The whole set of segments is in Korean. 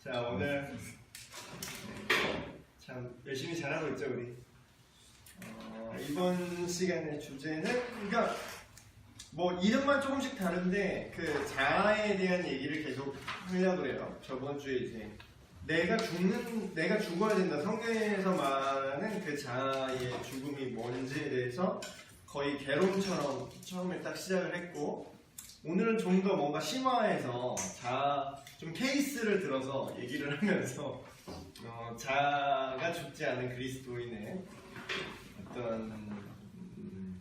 자, 오늘 참 열심히 잘하고 있죠, 우리. 이번 시간의 주제는, 그러니까 뭐 이름만 조금씩 다른데 그 자아에 대한 얘기를 계속 하려고 그래요. 저번 주에 이제 내가 죽어야 된다. 성경에서 말하는 그 자아의 죽음이 뭔지에 대해서 거의 개론처럼 처음에 딱 시작을 했고, 오늘은 좀 더 뭔가 심화해서 좀 케이스를 들어서 얘기를 하면서 자아가 죽지 않은 그리스도인의 어떤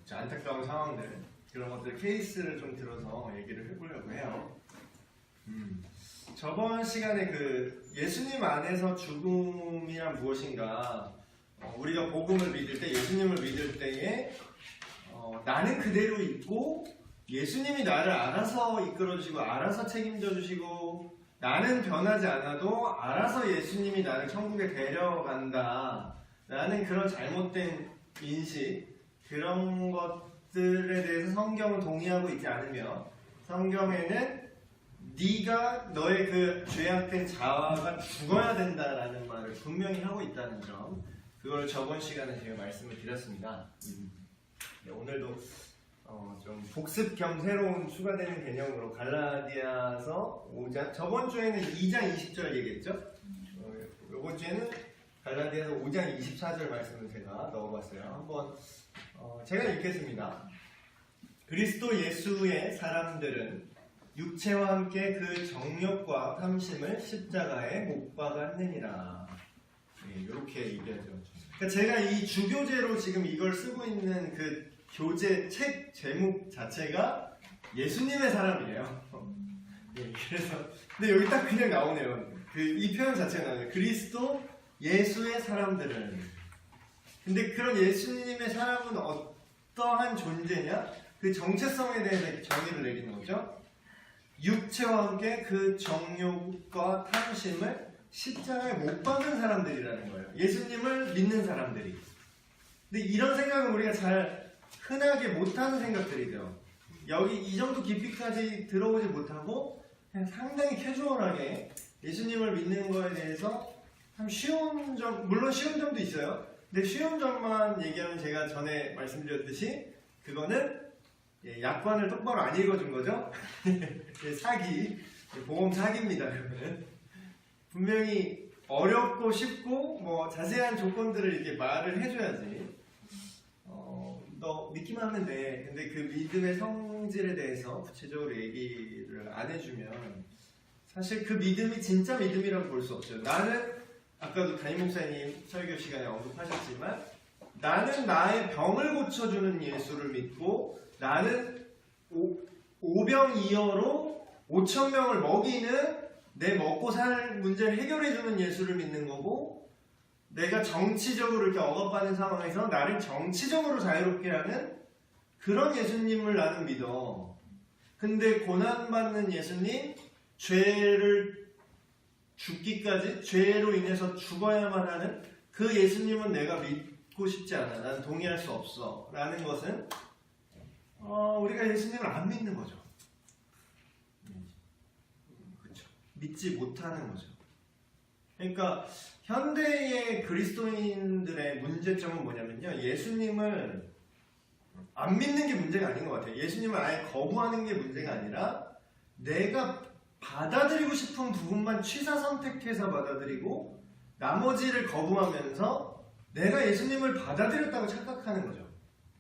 안타까운 상황들, 그런 것들 케이스를 좀 들어서 얘기를 해보려고 해요. 저번 시간에 그 예수님 안에서 죽음이란 무엇인가, 우리가 복음을 믿을 때, 예수님을 믿을 때에 나는 그대로 있고 예수님이 나를 알아서 이끌어주시고 알아서 책임져 주시고 나는 변하지 않아도 알아서 예수님이 나를 천국에 데려간다 라는 그런 잘못된 인식, 그런 것들에 대해서 성경은 동의하고 있지 않으며, 성경에는 네가 너의 그 죄악된 자아가 죽어야 된다라는 말을 분명히 하고 있다는 점, 그걸 저번 시간에 제가 말씀을 드렸습니다. 오늘도 좀 복습 겸 새로운 추가되는 개념으로 갈라디아서 5장, 저번 주에는 2장 20절 얘기했죠? 이번 주에는 갈라디아서 5장 24절 말씀을 제가 넣어봤어요. 한번 제가 읽겠습니다. 그리스도 예수의 사람들은 육체와 함께 그 정욕과 탐심을 십자가에 못 박았느니라. 이렇게 얘기하죠. 그러니까 제가 이 주교제로 지금 이걸 쓰고 있는 그 교재 책 제목 자체가 예수님의 사람이에요. 그래서 근데 여기 딱 그냥 나오네요. 이 표현 자체가 나오네요. 그리스도 예수의 사람들은. 근데 그런 예수님의 사람은 어떠한 존재냐? 그 정체성에 대해서 정의를 내리는 거죠. 육체와 함께 그 정욕과 탐심을 십자가에 못 박은 사람들이라는 거예요. 예수님을 믿는 사람들이. 근데 이런 생각은 우리가 잘 흔하게 못하는 생각들이죠. 여기 이 정도 깊이까지 들어오지 못하고 그냥 상당히 캐주얼하게 예수님을 믿는 거에 대해서 참 쉬운 점, 물론 쉬운 점도 있어요. 근데 쉬운 점만 얘기하면 제가 전에 말씀드렸듯이 그거는 약관을 똑바로 안 읽어준 거죠. 사기, 보험 사기입니다. 그러면 분명히 어렵고 쉽고 뭐 자세한 조건들을 이렇게 말을 해줘야지. 너 믿기만 하면 돼. 근데 그 믿음의 성질에 대해서 구체적으로 얘기를 안 해주면 사실 그 믿음이 진짜 믿음이라고 볼 수 없어요. 나는 아까도 담임 목사님 설교 시간에 언급하셨지만 나는 나의 병을 고쳐주는 예수를 믿고 나는 오병이어로 5,000명을 먹이는 내 먹고 살 문제를 해결해주는 예수를 믿는 거고, 내가 정치적으로 이렇게 억압받는 상황에서 나를 정치적으로 자유롭게 하는 그런 예수님을 나는 믿어. 근데 고난받는 예수님, 죄를 죽기까지 죄로 인해서 죽어야만 하는 그 예수님은 내가 믿고 싶지 않아. 나는 동의할 수 없어. 라는 것은 우리가 예수님을 안 믿는 거죠. 그렇죠. 믿지 못하는 거죠. 그러니까 현대의 그리스도인들의 문제점은 뭐냐면요, 예수님을 안 믿는 게 문제가 아닌 것 같아요. 예수님을 아예 거부하는 게 문제가 아니라 내가 받아들이고 싶은 부분만 취사 선택해서 받아들이고 나머지를 거부하면서 내가 예수님을 받아들였다고 착각하는 거죠.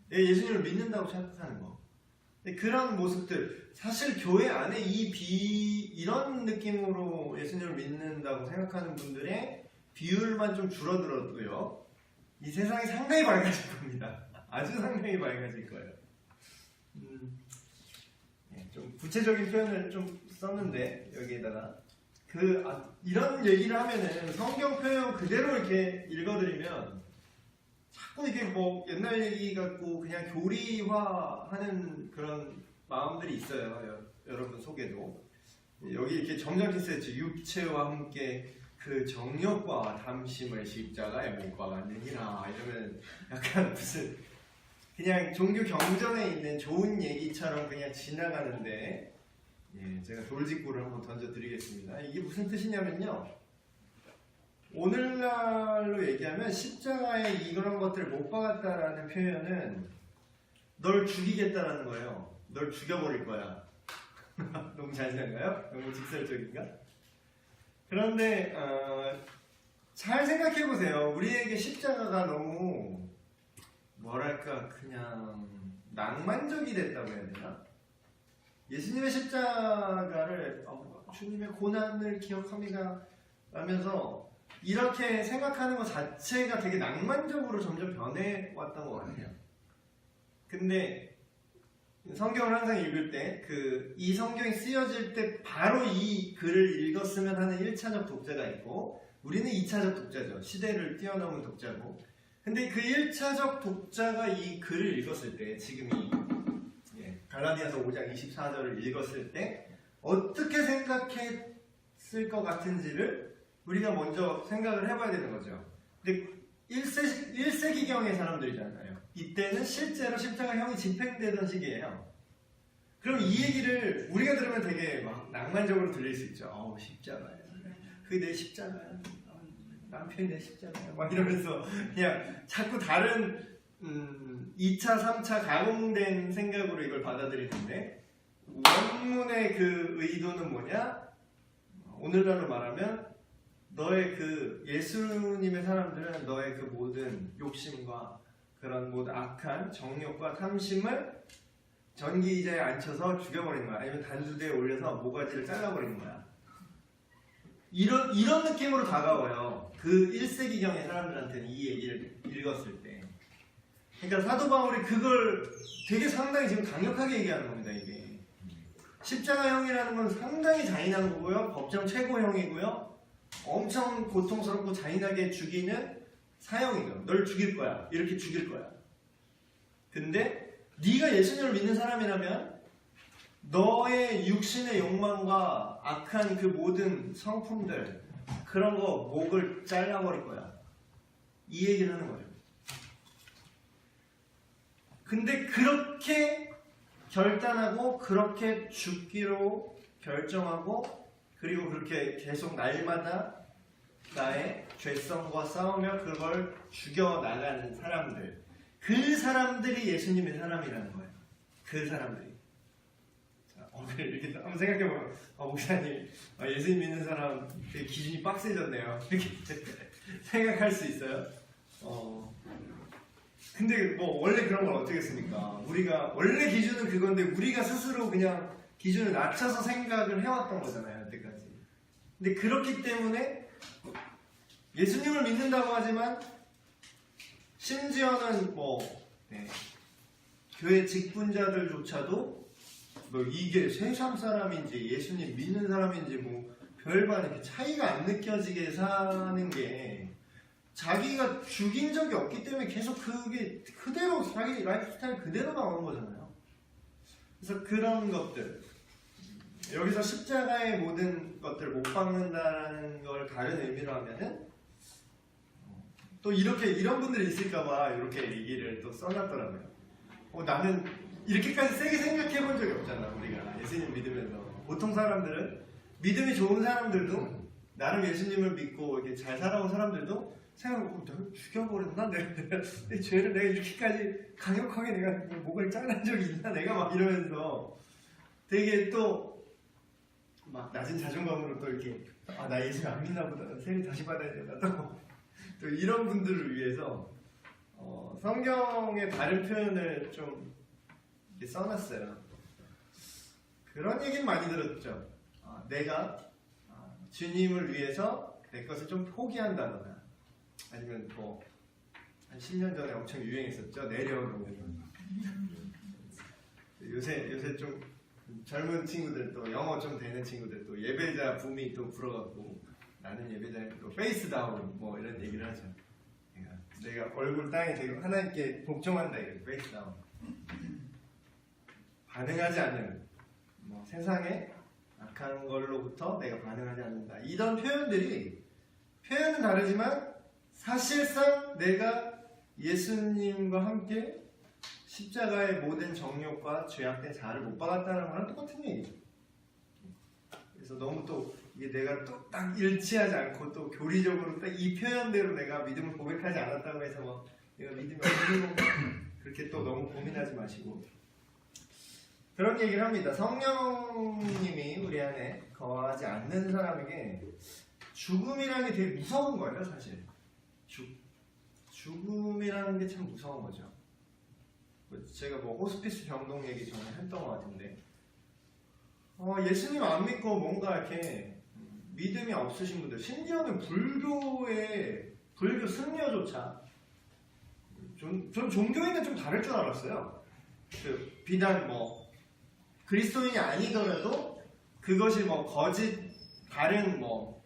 내가 예수님을 믿는다고 착각하는 거. 그런 모습들, 사실 교회 안에 이런 느낌으로 예수님을 믿는다고 생각하는 분들의 비율만 좀 줄어들어도요, 이 세상이 상당히 밝아질 겁니다. 아주 상당히 밝아질 거예요. 좀 구체적인 표현을 좀 썼는데 여기에다가 이런 얘기를 하면은 성경 표현 그대로 이렇게 읽어드리면 자꾸 이게 뭐 옛날 얘기 같고 그냥 교리화하는 그런 마음들이 있어요. 여러분 속에도 여기 이렇게 정정히 쓰였죠. 육체와 함께 그 정욕과 탐심을 십자가에 못 박았느니라. 이러면 약간 무슨 그냥 종교 경전에 있는 좋은 얘기처럼 그냥 지나가는데, 제가 돌직구를 한번 던져드리겠습니다. 이게 무슨 뜻이냐면요, 오늘날로 얘기하면 십자가에 이런 것들을 못 박았다라는 표현은 널 죽이겠다라는 거예요. 널 죽여버릴 거야. 너무 잔인한가요? 너무 직설적인가? 그런데 잘 생각해보세요. 우리에게 십자가가 너무 뭐랄까 그냥 낭만적이 됐다고 해야 되나? 예수님의 십자가를 주님의 고난을 기억합니다 라면서 이렇게 생각하는 것 자체가 되게 낭만적으로 점점 변해왔던 것 같아요. 근데 성경을 항상 읽을 때 이 성경이 쓰여질 때 바로 이 글을 읽었으면 하는 1차적 독자가 있고 우리는 2차적 독자죠. 시대를 뛰어넘은 독자고. 근데 그 1차적 독자가 이 글을 읽었을 때 지금 이 갈라디아서 5장 24절을 읽었을 때 어떻게 생각했을 것 같은지를 우리가 먼저 생각을 해봐야 되는 거죠. 근데 1세기경의 사람들이잖아요. 이때는 실제로 십자가형이 집행되던 시기예요. 그럼 이 얘기를 우리가 들으면 되게 막 낭만적으로 들릴 수 있죠. 십자가야. 그게 내 십자가야. 남편이 내 십자가야. 막 이러면서 그냥 자꾸 다른 2차, 3차 가공된 생각으로 이걸 받아들이는데 원문의 그 의도는 뭐냐? 오늘날로 말하면 너의 그 예수님의 사람들은 너의 그 모든 욕심과 그런 모든 악한 정욕과 탐심을 전기의자에 앉혀서 죽여버리는 거야. 아니면 단수대에 올려서 모가지를 잘라버리는 거야. 이런 느낌으로 다가와요. 그 1세기경의 사람들한테는 이 얘기를 읽었을 때. 그러니까 사도 바울이 그걸 되게 상당히 지금 강력하게 얘기하는 겁니다. 이게 십자가형이라는 건 상당히 잔인한 거고요. 법정 최고형이고요. 엄청 고통스럽고 잔인하게 죽이는 사형이죠. 널 죽일 거야. 이렇게 죽일 거야. 근데 네가 예수님을 믿는 사람이라면 너의 육신의 욕망과 악한 그 모든 성품들 그런 거 목을 잘라버릴 거야. 이 얘기를 하는 거죠. 근데 그렇게 결단하고 그렇게 죽기로 결정하고 그리고 그렇게 계속 날마다 나의 죄성과 싸우며 그걸 죽여나가는 사람들 그 사람들이 예수님의 사람이라는 거예요. 그 사람들이. 자, 이렇게 한번 생각해보면 목사님 예수님 믿는 사람 되게 기준이 빡세졌네요. 이렇게 생각할 수 있어요. 근데 뭐 원래 그런 걸 어떻게 했습니까? 우리가 원래 기준은 그건데 우리가 스스로 그냥 기준을 낮춰서 생각을 해왔던 거잖아요. 여태까지. 근데 그렇기 때문에 예수님을 믿는다고 하지만 심지어는 교회 직분자들조차도 이게 세상 사람인지 예수님 믿는 사람인지 별반 이렇게 차이가 안 느껴지게 사는 게 자기가 죽인 적이 없기 때문에 계속 그게 그대로 자기 라이프 스타일 그대로 나오는 거잖아요. 그래서 그런 것들 여기서 십자가의 모든 것들을 못 박는다는 걸 다른 의미로 하면은 또 이런 분들이 있을까봐 이렇게 얘기를 또 써놨더라고요. 나는 이렇게까지 세게 생각해 본 적이 없잖아. 우리가 예수님 믿으면서 보통 사람들은 믿음이 좋은 사람들도 나름 예수님을 믿고 이렇게 잘 살아온 사람들도 생각하고 내가 죽여버렸나? 내 죄를 내가 이렇게까지 강력하게 내가 목을 잘란 적이 있나? 내가 막 이러면서 되게 또 막 낮은 자존감으로 또 이렇게 나 예수님 안 믿나 보다. 세례 다시 받아야 된다. 또 이런 분들을 위해서 성경의 다른 표현을 좀 이렇게 써놨어요. 그런 얘기는 많이 들었죠. 내가 주님을 위해서 내 것을 좀 포기한다거나 아니면 한 10년 전에 엄청 유행했었죠. 내려놓는 요새 좀 젊은 친구들 또 영어 좀 되는 친구들 또 예배자 붐이 또 불어갖고 나는 예배자니까 또 페이스 다운 이런 얘기를 하죠. 내가 얼굴 땅에 대고 하나님께 복종한다 이거 페이스 다운. 반응하지 않는 세상에 악한 걸로부터 내가 반응하지 않는다. 이런 표현은 다르지만 사실상 내가 예수님과 함께 십자가의 모든 정욕과 죄악된 자아를 못 박았다는 거랑 똑같은 얘기죠. 그래서 너무 또 이게 내가 또 딱 일치하지 않고 또 교리적으로 딱 이 표현대로 내가 믿음을 고백하지 않았다고 해서 뭐 내가 믿음이 없는 건가 그렇게 또 너무 고민하지 마시고 그런 얘기를 합니다. 성령님이 우리 안에 거하지 않는 사람에게 죽음이라는 게 되게 무서운 거예요, 사실. 죽음이라는 게 참 무서운 거죠. 제가 뭐 호스피스 병동 얘기 전에 했던 것 같은데 예수님 안 믿고 뭔가 이렇게 믿음이 없으신 분들, 심지어는 불교 승려조차 전 종교인은 좀 다를 줄 알았어요. 비단 뭐 그리스도인이 아니더라도 그것이 뭐 다른 뭐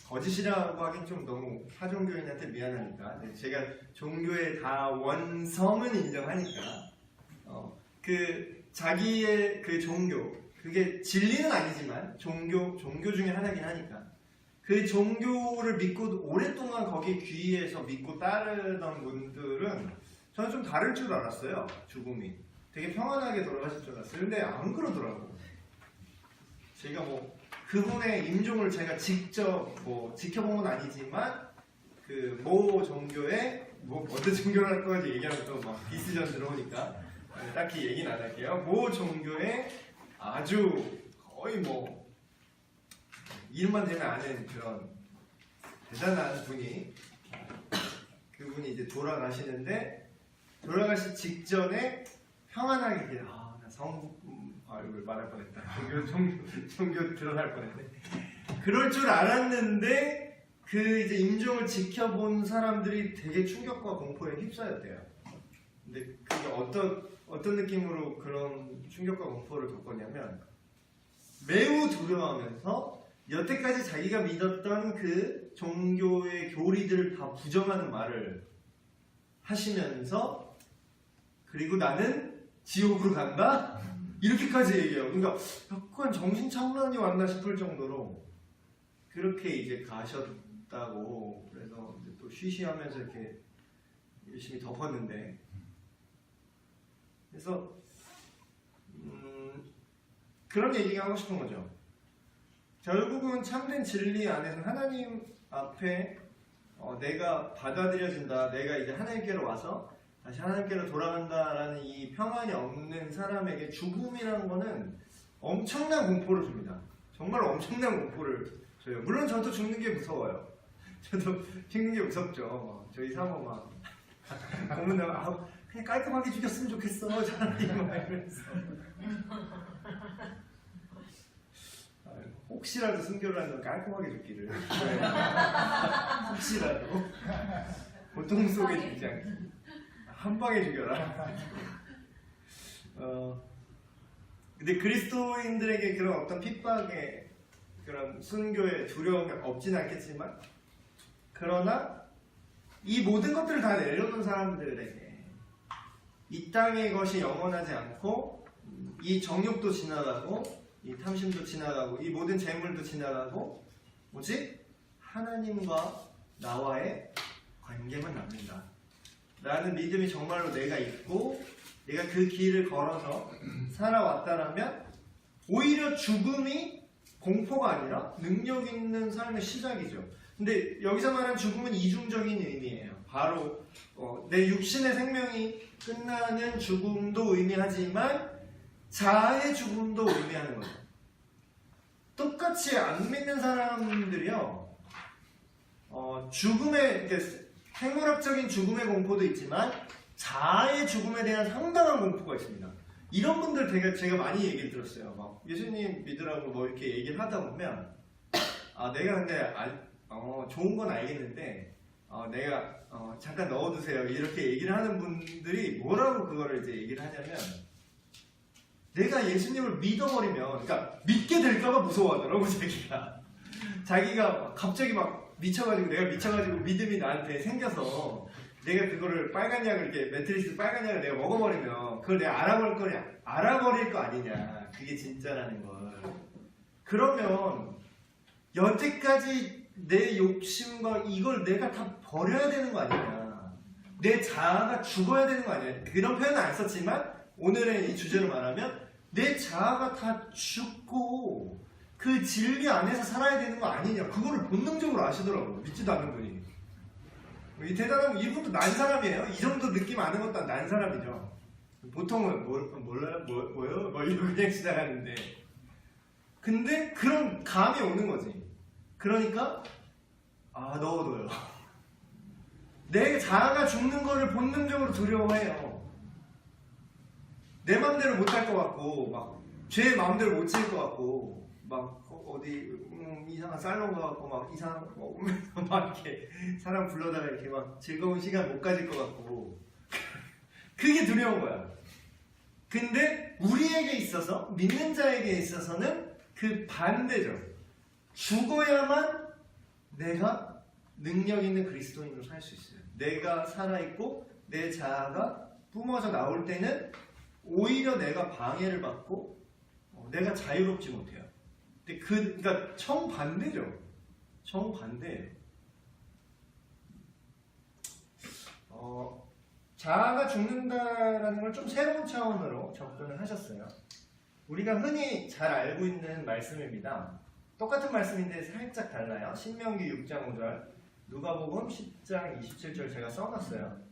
거짓이라고 하긴 좀 너무 타종교인한테 미안하니까 제가 종교의 다 원성은 인정하니까 자기의 그 종교 그게 진리는 아니지만 종교 중에 하나긴 하니까 그 종교를 믿고 오랫동안 거기에 귀의해서 믿고 따르던 분들은 저는 좀 다를 줄 알았어요. 죽음이 되게 평안하게 돌아가실 줄 알았어요. 근데 안 그러더라고. 제가 뭐 그분의 임종을 제가 직접 뭐 지켜본 건 아니지만 그 모 종교의 뭐 어떤 종교를 할 거지 얘기하면 또 막 비스전 들어오니까 딱히 얘기는 안 할게요. 모 종교의 아주 거의 뭐 이름만 대면 아는 그런 대단한 분이 그분이 이제 돌아가시는데 돌아가시 직전에 평안하게 이렇게 이걸 말할 뻔했다. 종교 드러날 뻔했네. 그럴 줄 알았는데 그 이제 임종을 지켜본 사람들이 되게 충격과 공포에 휩싸였대요. 근데 그게 어떤 느낌으로 그런 충격과 공포를 겪었냐면 매우 두려워하면서 여태까지 자기가 믿었던 그 종교의 교리들을 다 부정하는 말을 하시면서 그리고 나는 지옥으로 간다? 이렇게까지 얘기해요. 그러니까 약간 정신착란이 왔나 싶을 정도로 그렇게 이제 가셨다고 그래서 이제 또 쉬쉬하면서 이렇게 열심히 덮었는데 그래서 그런 얘기가 하고 싶은 거죠. 결국은 참된 진리 안에서 하나님 앞에 내가 받아들여진다. 내가 이제 하나님께로 와서 다시 하나님께로 돌아간다라는 이 평안이 없는 사람에게 죽음이라는 거는 엄청난 공포를 줍니다. 정말 엄청난 공포를 줘요. 물론 저도 죽는 게 무서워요. 저도 죽는 게 무섭죠. 저희 사모 막 보면 그냥 깔끔하게 죽였으면 좋겠어. 차라리 막 이러면서 혹시라도 순교를 하면 깔끔하게 죽기를 혹시라도 고통 속에 죽지 않기 한 방에 죽여라. 근데 그리스도인들에게 그런 어떤 핍박의 그런 순교의 두려움이 없진 않겠지만 그러나 이 모든 것들을 다 내려놓은 사람들에게 이 땅의 것이 영원하지 않고 이 정욕도 지나가고 이 탐심도 지나가고 이 모든 재물도 지나가고 오직 하나님과 나와의 관계만 남는다 라는 믿음이 정말로 내가 있고 내가 그 길을 걸어서 살아왔다라면 오히려 죽음이 공포가 아니라 능력 있는 삶의 시작이죠. 근데 여기서 말하는 죽음은 이중적인 의미예요. 바로 내 육신의 생명이 끝나는 죽음도 의미하지만 자아의 죽음도 의미하는 거죠. 똑같이 안 믿는 사람들이요. 죽음의 생물학적인 죽음의 공포도 있지만 자아의 죽음에 대한 상당한 공포가 있습니다. 이런 분들 제가 많이 얘기를 들었어요. 막 예수님 믿으라고 뭐 이렇게 얘기를 하다 보면 내가 근데 좋은 건 알겠는데 내가 잠깐 넣어두세요 이렇게 얘기를 하는 분들이 뭐라고 그거를 이제 얘기를 하냐면 내가 예수님을 믿어버리면 그러니까 믿게 될까봐 무서워하더라고 자기가 갑자기 막 미쳐가지고 내가 미쳐가지고 믿음이 나한테 생겨서 내가 그거를 빨간 약을 이렇게 매트리스 빨간 약을 내가 먹어버리면 그걸 내가 알아버릴 거 아니냐 그게 진짜라는 걸 그러면 여태까지 내 욕심과 이걸 내가 다 버려야 되는 거 아니냐 내 자아가 죽어야 되는 거 아니냐 그런 표현은 안 썼지만 오늘의 이 주제로 말하면 내 자아가 다 죽고 그 그 진리 안에서 살아야 되는 거 아니냐. 그거를 본능적으로 아시더라고요. 믿지도 않는 분이. 이 대단한, 이분도 난 사람이에요. 이 정도 느낌 아는 것도 난 사람이죠. 보통은 몰라요? 뭐요? 뭐 이러고 그냥 시작하는데. 근데 그런 감이 오는 거지. 그러니까 넣어둬요. 내 자아가 죽는 거를 본능적으로 두려워해요. 내 마음대로 못할 것 같고 막 제 마음대로 못 지을 것 같고 막 어디 이상한 살롱 가갖고 막 이상한 막 이렇게 사람 불러다가 이렇게 막 즐거운 시간 못 가질 것 같고 그게 두려운 거야. 근데 우리에게 있어서, 믿는 자에게 있어서는 그 반대죠. 죽어야만 내가 능력 있는 그리스도인으로 살 수 있어요. 내가 살아있고 내 자아가 뿜어져 나올 때는 오히려 내가 방해를 받고 내가 자유롭지 못해요. 근데 그러니까 정반대죠. 정반대예요. 자아가 죽는다라는 걸 좀 새로운 차원으로 접근을 하셨어요. 우리가 흔히 잘 알고 있는 말씀입니다. 똑같은 말씀인데 살짝 달라요. 신명기 6장 5절, 누가복음 10장 27절 제가 써놨어요.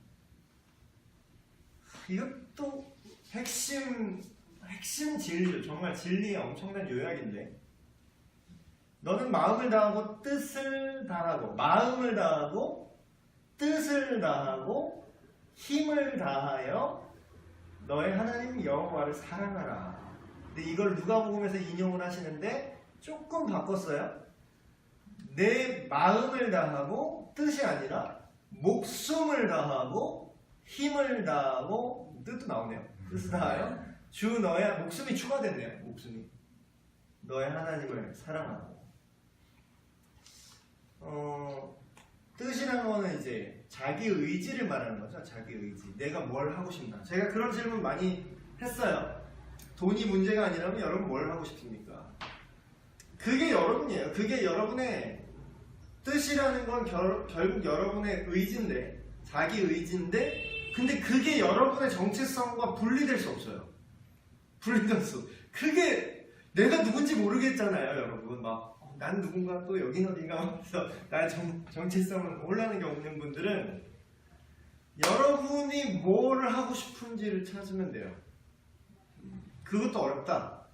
이것도 핵심 진리죠. 정말 진리의 엄청난 요약인데, 너는 마음을 다하고 뜻을 다하고, 마음을 다하고 뜻을 다하고 힘을 다하여 너의 하나님 여호와를 사랑하라. 근데 이걸 누가복음에서 인용을 하시는데 조금 바꿨어요. 내 마음을 다하고 뜻이 아니라 목숨을 다하고 힘을 다하고, 뜻도 나오네요. 뜻을 다하여 주 너의, 목숨이 추가됐네요. 목숨이 너의 하나님을 사랑하고. 뜻이라는 거는 이제 자기 의지를 말하는 거죠. 자기 의지. 내가 뭘 하고 싶나. 제가 그런 질문 많이 했어요. 돈이 문제가 아니라면 여러분 뭘 하고 싶습니까? 그게 여러분이에요. 그게 여러분의 뜻이라는 건 결국 여러분의 의지인데, 자기 의지인데, 근데 그게 여러분의 정체성과 분리될 수 없어요. 분리될 수. 그게 내가 누군지 모르겠잖아요, 여러분. 막 난 누군가, 또 여긴 어딘가 하면서 나의 정체성을 모르는 게 없는 분들은 여러분이 뭘 하고 싶은지를 찾으면 돼요. 그것도 어렵다.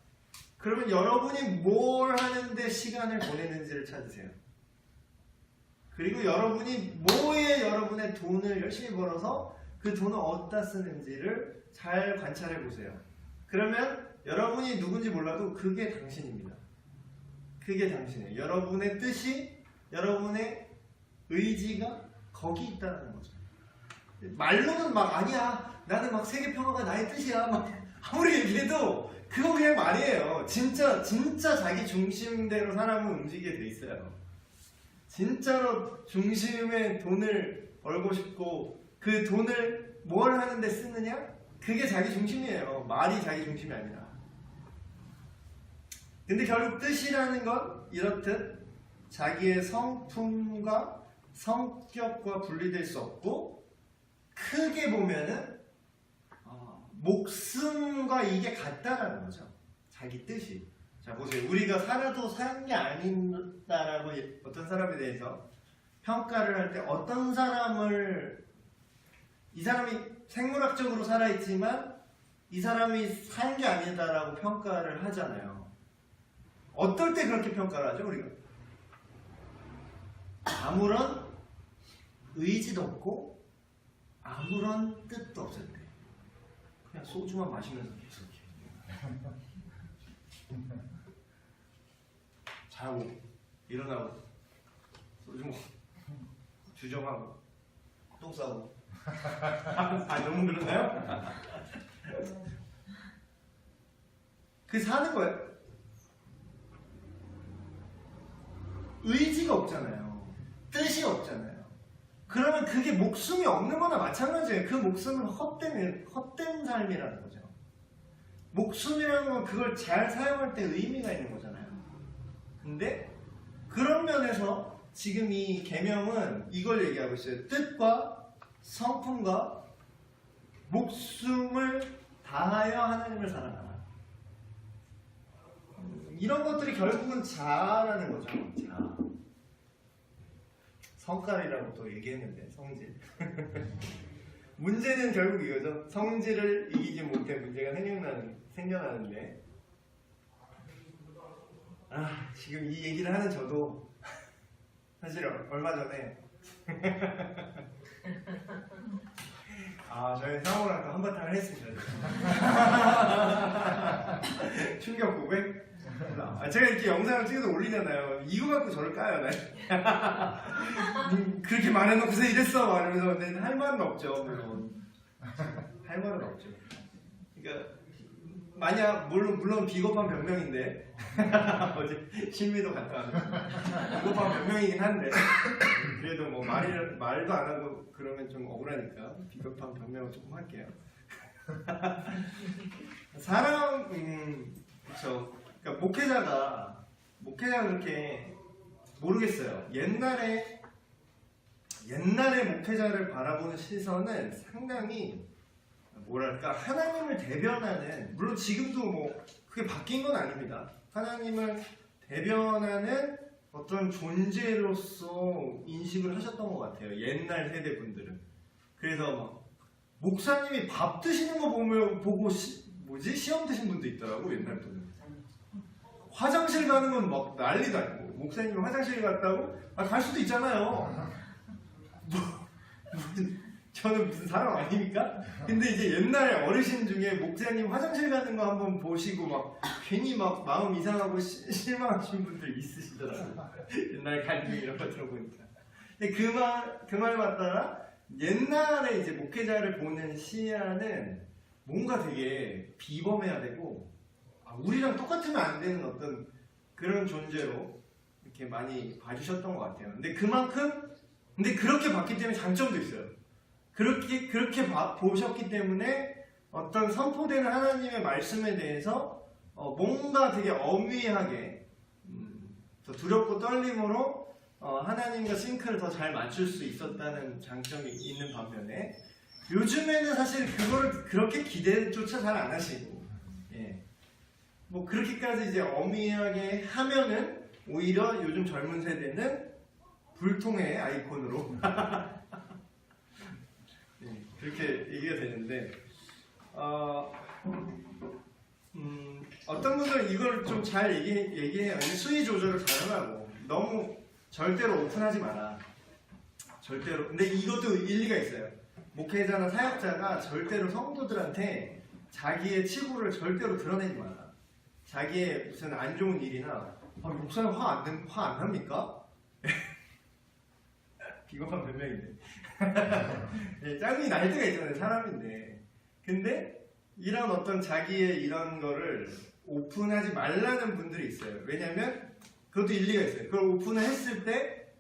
그러면 여러분이 뭘 하는데 시간을 보내는지를 찾으세요. 그리고 여러분이 뭐에 여러분의 돈을 열심히 벌어서 그 돈을 어디다 쓰는지를 잘 관찰해 보세요. 그러면 여러분이 누군지 몰라도 그게 당신입니다. 그게 당신이에요. 여러분의 뜻이, 여러분의 의지가 거기 있다는 거죠. 말로는 막 아니야, 나는 막 세계 평화가 나의 뜻이야, 막 아무리 얘기해도 그건 그냥 말이에요. 진짜 자기 중심대로 사람은 움직이게 돼 있어요. 진짜로 중심에 돈을 벌고 싶고 그 돈을 뭘 하는데 쓰느냐? 그게 자기 중심이에요. 말이 자기 중심이 아니라. 근데 결국 뜻이라는 건 이렇듯 자기의 성품과 성격과 분리될 수 없고, 크게 보면은 목숨과 이게 같다라는 거죠. 자기 뜻이. 자, 보세요. 우리가 살아도 산 게 아닌다라고 어떤 사람에 대해서 평가를 할 때, 어떤 사람을, 이 사람이 생물학적으로 살아있지만 이 사람이 산 게 아니다라고 평가를 하잖아요. 어떨 때 그렇게 평가를 하죠, 우리가? 아무런 의지도 없고 아무런 뜻도 없을 때, 그냥 소주만 마시면서 계속 자고 일어나고 소주 먹고 주정하고 똥 싸고. 너무 그러나요? 그 사는 거예요. 의지가 없잖아요. 뜻이 없잖아요. 그러면 그게 목숨이 없는 거나 마찬가지예요. 그 목숨은 헛된 삶이라는 거죠. 목숨이라는 건 그걸 잘 사용할 때 의미가 있는 거잖아요. 근데 그런 면에서 지금 이 계명은 이걸 얘기하고 있어요. 뜻과 성품과 목숨을 다하여 하나님을 사랑하라. 이런 것들이 결국은 자라는 거죠. 자. 성깔이라고 또 얘기했는데 성질. 문제는 결국 이거죠. 성질을 이기지 못해 문제가 생겨나는데 지금 이 얘기를 하는 저도 사실 얼마 전에 저희 상호랑 또 한바탕을 했습니다. 충격 고백? 제가 이렇게 영상을 찍어서 올리잖아요. 이거 갖고 저를 까요. 그렇게 말해놓고서 이랬어 말하면서. 근데 할 말은 없죠. 물론 할 말은 없죠. 그러니까 만약 물론 비겁한 변명인데 어제 신미도 갔다 왔는데 비겁한 변명이긴 한데 그래도 뭐 말도 안 하고 그러면 좀 억울하니까 비겁한 변명을 조금 할게요. 사람 그렇죠. 그러니까 목회자가 그렇게 모르겠어요. 옛날에 목회자를 바라보는 시선은 상당히 뭐랄까 하나님을 대변하는, 물론 지금도 뭐 그게 바뀐 건 아닙니다. 하나님을 대변하는 어떤 존재로서 인식을 하셨던 것 같아요. 옛날 세대 분들은. 그래서 막 목사님이 밥 드시는 거 보고 시험 드신 분도 있더라고 옛날 분은. 화장실 가는 건 막 난리도 아니고, 목사님이 화장실 갔다고? 갈 수도 있잖아요. 저는 무슨 사람 아닙니까? 근데 이제 옛날 어르신 중에 목사님 화장실 가는 거 한번 보시고 막 괜히 막 마음 이상하고 실망하신 분들 있으시더라고요. 옛날 갈등 이런 거 들어보니까. 근데 그 말 맞다가 옛날에 이제 목회자를 보는 시야는 뭔가 되게 비범해야 되고, 우리랑 똑같으면 안 되는 어떤 그런 존재로 이렇게 많이 봐주셨던 것 같아요. 근데 그렇게 봤기 때문에 장점도 있어요. 그렇게 보셨기 때문에 어떤 선포되는 하나님의 말씀에 대해서 뭔가 되게 엄위하게 더 두렵고 떨림으로 하나님과 싱크를 더 잘 맞출 수 있었다는 장점이 있는 반면에, 요즘에는 사실 그거를 그렇게 기대조차 잘 안 하시고, 뭐 그렇게까지 이제 엄미하게 하면은 오히려 요즘 젊은 세대는 불통의 아이콘으로 그렇게 얘기가 되는데, 어떤 분들은 이걸 좀 잘 얘기해요. 수위 조절을 잘 하라고. 너무 절대로 오픈하지 마라. 절대로. 근데 이것도 일리가 있어요. 목회자나 사역자가 절대로 성도들한테 자기의 치부를 절대로 드러내지 마라. 자기의 무슨 안 좋은 일이나, 목사님 화 안 합니까? 비겁한 변명인데. 짜증이 날 때가 있잖아요, 사람인데. 근데 이런 어떤 자기의 이런 거를 오픈하지 말라는 분들이 있어요. 왜냐면 그것도 일리가 있어요. 그걸 오픈을 했을 때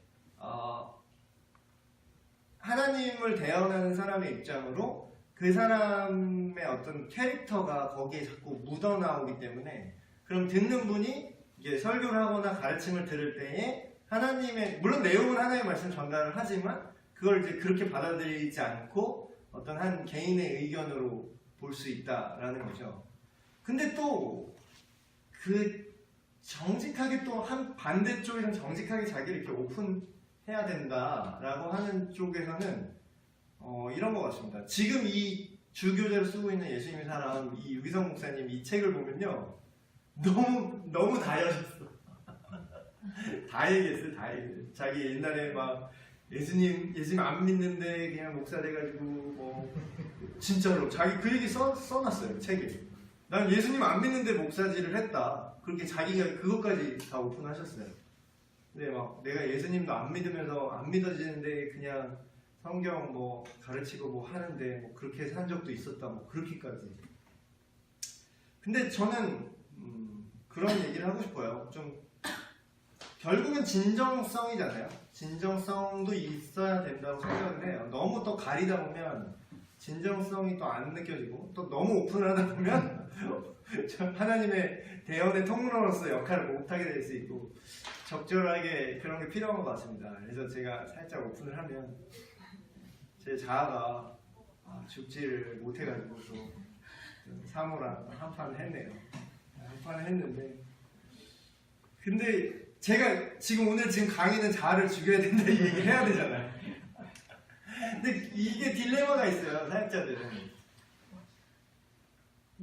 하나님을 대언하는 사람의 입장으로 그 사람의 어떤 캐릭터가 거기에 자꾸 묻어나오기 때문에, 그럼 듣는 분이 이제 설교를 하거나 가르침을 들을 때에 하나님의, 물론 내용은 하나님의 말씀 전달을 하지만 그걸 이제 그렇게 받아들이지 않고 어떤 한 개인의 의견으로 볼 수 있다라는 거죠. 근데 또 그 정직하게 또 한 반대쪽에서는 정직하게 자기를 이렇게 오픈해야 된다라고 하는 쪽에서는 이런 것 같습니다. 지금 이 주교재로 쓰고 있는 예수님의 사람, 이 유기성 목사님 이 책을 보면요, 너무 다 얘기하셨어. 다 얘기했어요. 자기 옛날에 막 예수님 안 믿는데 그냥 목사 돼가지고 뭐 진짜로 자기 그 얘기 써놨어요, 책에. 난 예수님 안 믿는데 목사질을 했다. 그렇게 자기가 그것까지 다 오픈하셨어요. 근데 막 내가 예수님도 안 믿으면서 안 믿어지는데 그냥 성경 뭐 가르치고 뭐 하는데 뭐 그렇게 산 적도 있었다. 뭐 그렇게까지. 근데 저는 그런 얘기를 하고 싶어요. 좀 결국은 진정성이잖아요. 진정성도 있어야 된다고 생각을 해요. 너무 또 가리다 보면 진정성이 또 안 느껴지고, 또 너무 오픈을 하다 보면 하나님의 대언의 통로로서 역할을 못하게 될 수 있고, 적절하게 그런 게 필요한 것 같습니다. 그래서 제가 살짝 오픈을 하면 제 자아가 죽지를 못해가지고 또 사모랑 한판을 했네요. 한판을 했는데 근데 제가 지금 오늘 강의는 자아를 죽여야 된다 이 얘기를 해야 되잖아요. 근데 이게 딜레마가 있어요, 사역자들은.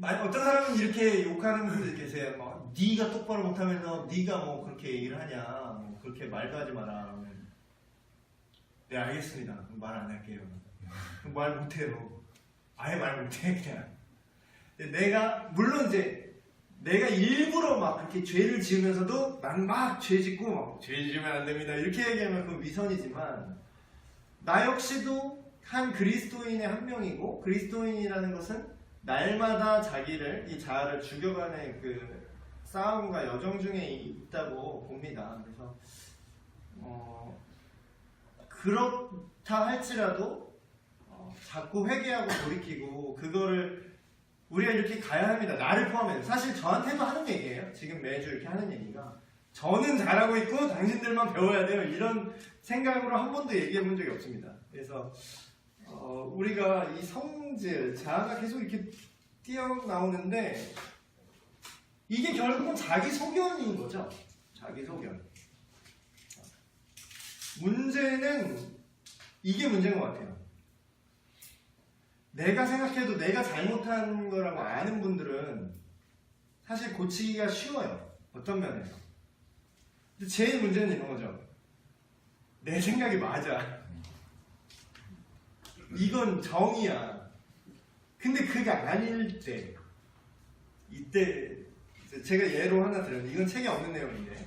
어떤 사람은 이렇게 욕하는 분들 계세요. 뭐, 네가 똑바로 못하면서 네가 뭐 그렇게 얘기를 하냐, 뭐 그렇게 말도 하지 마라. 네, 알겠습니다. 말 안 할게요. 말 못해요. 아예 말 못해 그냥. 물론 이제 내가 일부러 막 그렇게 죄를 지으면서도 난 막 죄 짓고 막 죄 지으면 안 됩니다 이렇게 얘기하면 그건 위선이지만, 나 역시도 한 그리스도인의 한 명이고, 그리스도인이라는 것은 날마다 이 자아를 죽여가는 그 싸움과 여정 중에 있다고 봅니다. 그래서 그렇다 할지라도 자꾸 회개하고 돌이키고 그거를 우리가 이렇게 가야 합니다. 나를 포함해서. 사실 저한테도 하는 얘기예요. 지금 매주 이렇게 하는 얘기가, 저는 잘하고 있고 당신들만 배워야 돼요, 이런 생각으로 한 번도 얘기해 본 적이 없습니다. 그래서 우리가 이 성질, 자아가 계속 이렇게 뛰어나오는데 이게 결국은 자기 소견인 거죠. 자기 소견. 문제는 이게 문제인 것 같아요. 내가 생각해도 내가 잘못한 거라고 아는 분들은 사실 고치기가 쉬워요. 어떤 면에서. 근데 제일 문제는 이런 거죠. 내 생각이 맞아. 이건 정의야. 근데 그게 아닐 때, 이때 제가 예로 하나 드렸는데, 이건 책에 없는 내용인데,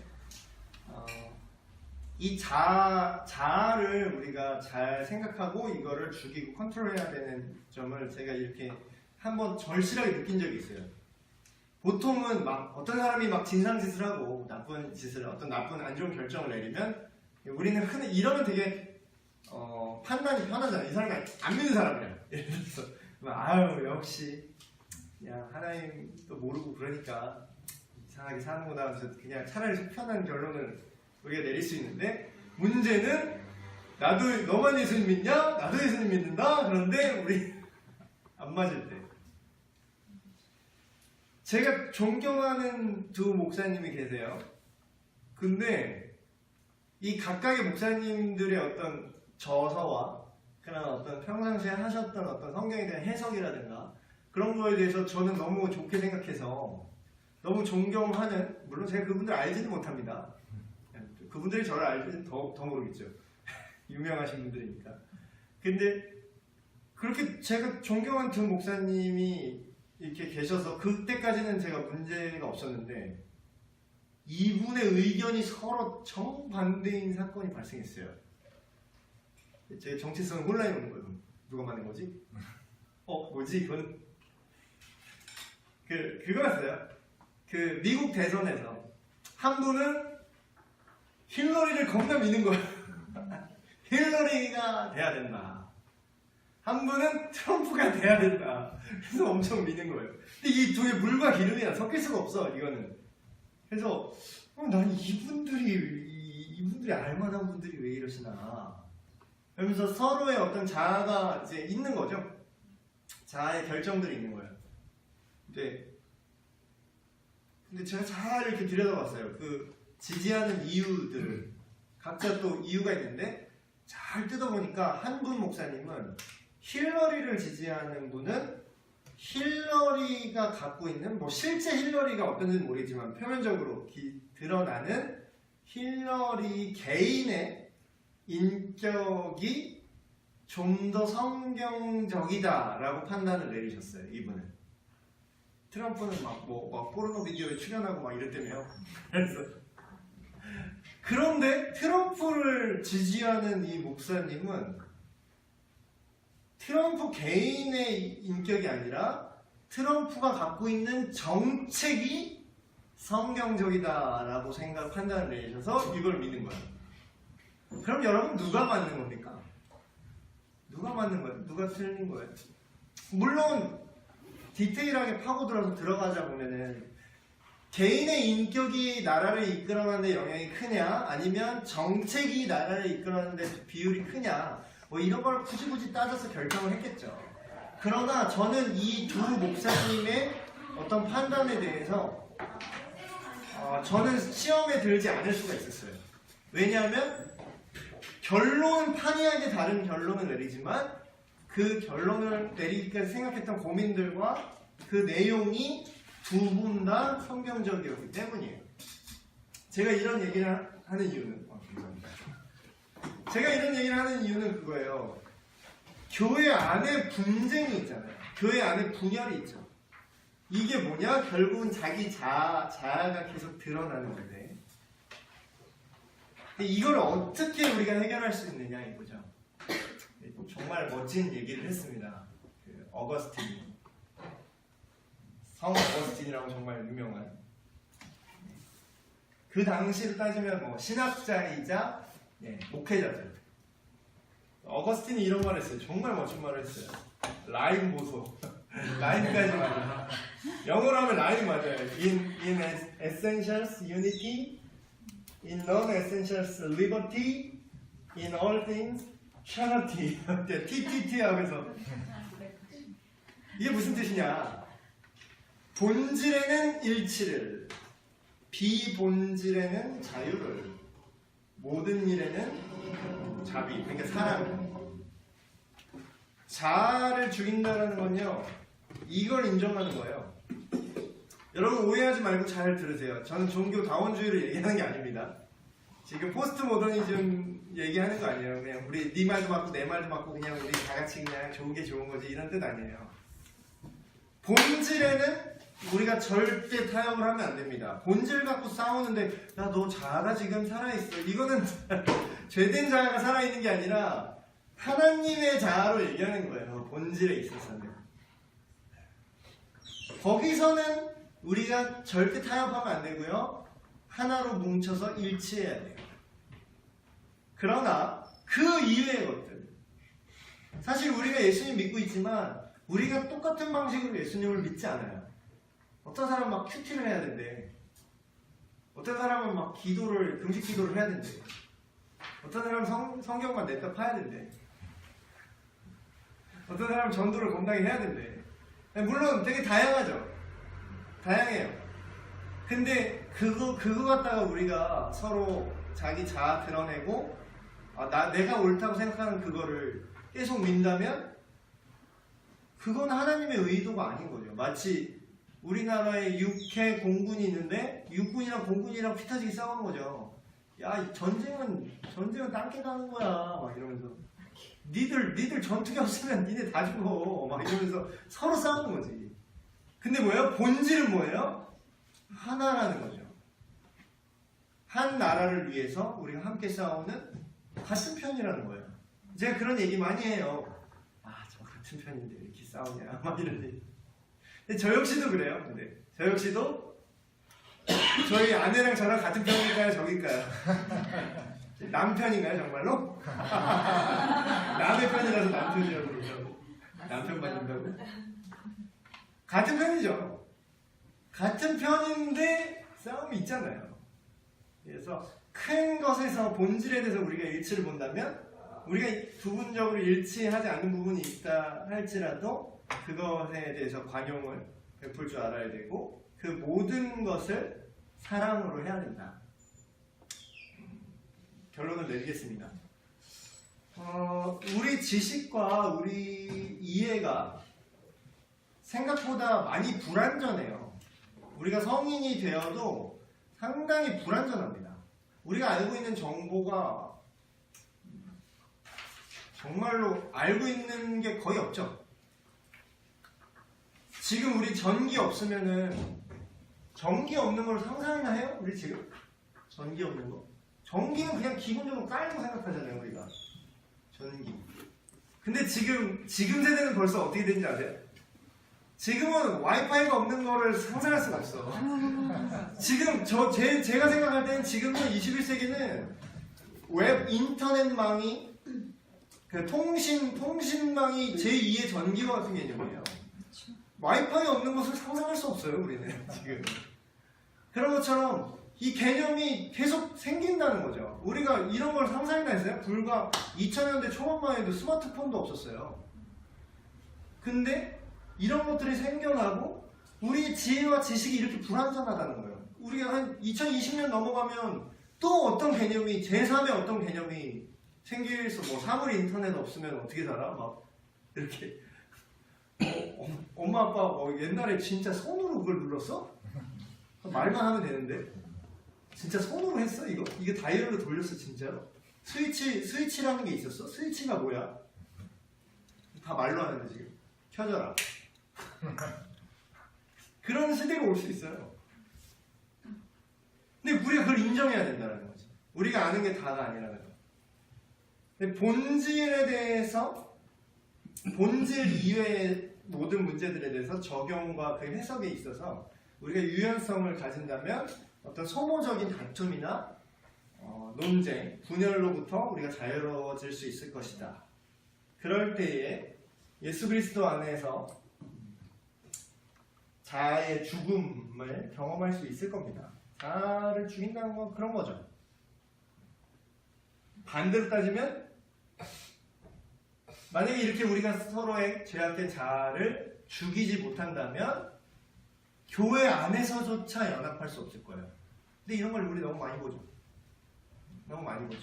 이 자아를 우리가 잘 생각하고 이거를 죽이고 컨트롤해야 되는 점을 제가 이렇게 한번 절실하게 느낀 적이 있어요. 보통은 막 어떤 사람이 막 진상짓을 하고 나쁜 짓을, 어떤 나쁜 안 좋은 결정을 내리면 우리는 이러면 되게 판단이 편하잖아요. 이 사람이 안 믿는 사람이야. 예를 들어서 아유 역시 그냥 하나님도 모르고 그러니까 이상하게 사는구나 하면서 그냥 차라리 속편한 결론을 우리가 내릴 수 있는데, 문제는 너만 예수님 믿냐? 나도 예수님 믿는다? 그런데 우리 안 맞을 때. 제가 존경하는 두 목사님이 계세요. 근데 이 각각의 목사님들의 어떤 저서와 그런 어떤 평상시에 하셨던 어떤 성경에 대한 해석이라든가 그런 거에 대해서 저는 너무 좋게 생각해서 너무 존경하는, 물론 제가 그분들 알지는 못합니다. 그분들이 저를 알지는 더 모르겠죠. 유명하신 분들이니까. 근데 그렇게 제가 존경한 두 목사님이 이렇게 계셔서 그때까지는 제가 문제가 없었는데, 이분의 의견이 서로 정반대인 사건이 발생했어요. 제 정체성은 혼란이 오는 거예요. 누가 만든 거지? 뭐지? 이건 그거였어요. 그 미국 대선에서 한 분은 힐러리를 겁나 미는 거예요. 힐러리가 돼야 된다. 한 분은 트럼프가 돼야 된다. 그래서 엄청 미는 거예요. 근데 이 둘이 물과 기름이야. 섞일 수가 없어, 이거는. 그래서 난 이분들이 알만한 분들이 왜 이러시나. 그러면서 서로의 어떤 자아가 이제 있는 거죠. 자아의 결정들이 있는 거예요. 근데 제가 잘 이렇게 들여다봤어요. 그 지지하는 이유들을. 각자 또 이유가 있는데, 잘 뜯어보니까 한 분 목사님은 힐러리를 지지하는 분은 힐러리가 갖고 있는, 뭐 실제 힐러리가 어떤지는 모르겠지만 표면적으로 드러나는 힐러리 개인의 인격이 좀 더 성경적이다라고 판단을 내리셨어요. 이분은. 트럼프는 막 포르노 비디오에 출연하고 막 이랬다며요. 그래서 그런데 트럼프를 지지하는 이 목사님은 트럼프 개인의 인격이 아니라 트럼프가 갖고 있는 정책이 성경적이다라고 판단을 내셔서 이걸 믿는 거예요. 그럼 여러분 누가 맞는 겁니까? 누가 맞는 거예요? 누가 틀린 거예요? 물론 디테일하게 파고들어서 들어가자 보면은 개인의 인격이 나라를 이끌어가는 데 영향이 크냐, 아니면 정책이 나라를 이끌어가는 데 비율이 크냐, 뭐 이런 걸 굳이 따져서 결정을 했겠죠. 그러나 저는 이 두 목사님의 어떤 판단에 대해서 저는 시험에 들지 않을 수가 있었어요. 왜냐하면 결론은 판이하게 다른 결론을 내리지만 그 결론을 내리기까지 생각했던 고민들과 그 내용이 두 분 다 성경적이었기 때문이에요. 제가 이런 얘기를 하는 이유는 그거예요. 교회 안에 분쟁이 있잖아요. 교회 안에 분열이 있죠. 이게 뭐냐? 결국은 자기 자아가 계속 드러나는 건데 이걸 어떻게 우리가 해결할 수 있느냐 이거죠. 정말 멋진 얘기를 했습니다. 그 어거스틴이, 성 어거스틴이라고 정말 유명한, 그 당시를 따지면 뭐 신학자이자 목회자죠. 어거스틴이 이런 말을 했어요. 정말 멋진 말을 했어요. 라임 보소. 라임까지 맞아요. 영어로 하면 라임 맞아요. In essentials unity, in non-essentials liberty, in all things charity. TTT 하면서 이게 무슨 뜻이냐? 본질에는 일치를, 비본질에는 자유를, 모든 일에는 자비, 그러니까 사랑. 자아를 죽인다는 건요, 이걸 인정하는 거예요. 여러분 오해하지 말고 잘 들으세요. 저는 종교 다원주의를 얘기하는 게 아닙니다. 지금 포스트 모더니즘 얘기하는 거 아니에요. 그냥 우리 네 말도 맞고 내 말도 맞고 그냥 우리 다 같이 그냥 좋은 게 좋은 거지 이런 뜻 아니에요. 본질에는 우리가 절대 타협을 하면 안 됩니다. 본질 갖고 싸우는데 야 너 자아가 지금 살아있어. 이거는 죄된 자아가 살아있는 게 아니라 하나님의 자아로 얘기하는 거예요. 본질에 있어서는. 거기서는 우리가 절대 타협하면 안 되고요. 하나로 뭉쳐서 일치해야 돼요. 그러나 그 이외의 것들, 사실 우리가 예수님 믿고 있지만 우리가 똑같은 방식으로 예수님을 믿지 않아요. 어떤 사람은 막 큐티를 해야 된대. 어떤 사람은 막 금식 기도를 해야 된대. 어떤 사람은 성경만 냈다 파야 된대. 어떤 사람은 전도를 겁나게 해야 된대. 물론 되게 다양하죠. 다양해요. 근데 그거 갖다가 우리가 서로 자기 자아 드러내고 내가 옳다고 생각하는 그거를 계속 민다면 그건 하나님의 의도가 아닌 거죠. 마치 우리나라에 육해 공군이 있는데 육군이랑 공군이랑 피 터지게 싸우는 거죠. 야, 전쟁은 땅게 가는 거야. 막 이러면서 니들 전투기 없으면 니네 다 죽어. 막 이러면서 서로 싸우는 거지. 근데 뭐예요? 본질은 뭐예요? 하나라는 거죠. 한 나라를 위해서 우리가 함께 싸우는 같은 편이라는 거예요. 제가 그런 얘기 많이 해요. 저 같은 편인데 왜 이렇게 싸우냐 막 이런 얘기. 근데 저 역시도 그래요. 근데 저 역시도 저희 아내랑 저랑 같은 편일까요? 저길까요? 남편인가요 정말로? 남의 편이라서 남편이라고 그러죠. 남편 받는다고? 같은 편이죠. 같은 편인데 싸움이 있잖아요. 그래서 큰 것에서 본질에 대해서 우리가 일치를 본다면 우리가 부분적으로 일치하지 않는 부분이 있다 할지라도 그것에 대해서 관용을 베풀 줄 알아야 되고 그 모든 것을 사랑으로 해야 된다. 결론을 내리겠습니다. 우리 지식과 우리 이해가 생각보다 많이 불완전해요. 우리가 성인이 되어도 상당히 불완전합니다. 우리가 알고 있는 정보가 정말로 알고 있는 게 거의 없죠. 지금 우리 전기 없으면은 전기 없는 걸 상상이나 해요? 우리 지금? 전기 없는 거? 전기는 그냥 기본적으로 깔고 생각하잖아요, 우리가. 전기. 근데 지금 세대는 벌써 어떻게 되는지 아세요? 지금은 와이파이가 없는 거를 상상할 수가 없어. 지금 제가 생각할 때는 지금은 21세기는 웹 인터넷망이 그 통신망이 제2의 전기와 같은 개념이에요. 와이파이 없는 것을 상상할 수 없어요, 우리는 지금. 그런 것처럼 이 개념이 계속 생긴다는 거죠. 우리가 이런 걸 상상이나 했어요? 불과 2000년대 초반만 해도 스마트폰도 없었어요. 근데 이런 것들이 생겨나고 우리 지혜와 지식이 이렇게 불완전하다는 거예요. 우리가 한 2020년 넘어가면 또 어떤 개념이 제3의 어떤 개념이 생길서 뭐 사물 인터넷 없으면 어떻게 살아? 막 이렇게 엄마 아빠 옛날에 진짜 손으로 그걸 눌렀어? 말만 하면 되는데 진짜 손으로 했어 이거? 이게 다이얼로 돌렸어 진짜로? 스위치라는 게 있었어? 스위치가 뭐야? 다 말로 하는데 지금 켜져라. 그런 시대가 올 수 있어요. 근데 우리가 그걸 인정해야 된다는 거지. 우리가 아는 게 다가 아니라는 거. 근데 본질에 대해서 본질 이외의 모든 문제들에 대해서 적용과 그 해석에 있어서 우리가 유연성을 가진다면 어떤 소모적인 다툼이나 논쟁, 분열로부터 우리가 자유로워질 수 있을 것이다. 그럴 때에 예수 그리스도 안에서 자아의 죽음을 경험할 수 있을 겁니다. 자아를 죽인다는 건 그런 거죠. 반대로 따지면 만약에 이렇게 우리가 서로의 죄악된 자아를 죽이지 못한다면 교회 안에서조차 연합할 수 없을 거예요. 근데 이런 걸 우리 너무 많이 보죠. 너무 많이 보죠.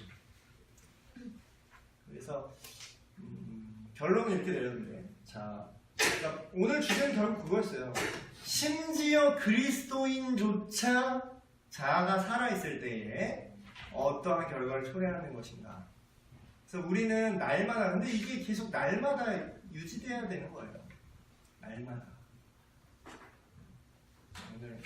그래서 결론은 이렇게 내렸는데, 자, 그러니까 오늘 주제는 결국 그거였어요. 심지어 그리스도인조차 자아가 살아있을 때에 어떠한 결과를 초래하는 것인가. 그래서 우리는 날마다, 근데 이게 계속 날마다 유지돼야 되는 거예요. 날마다. 오늘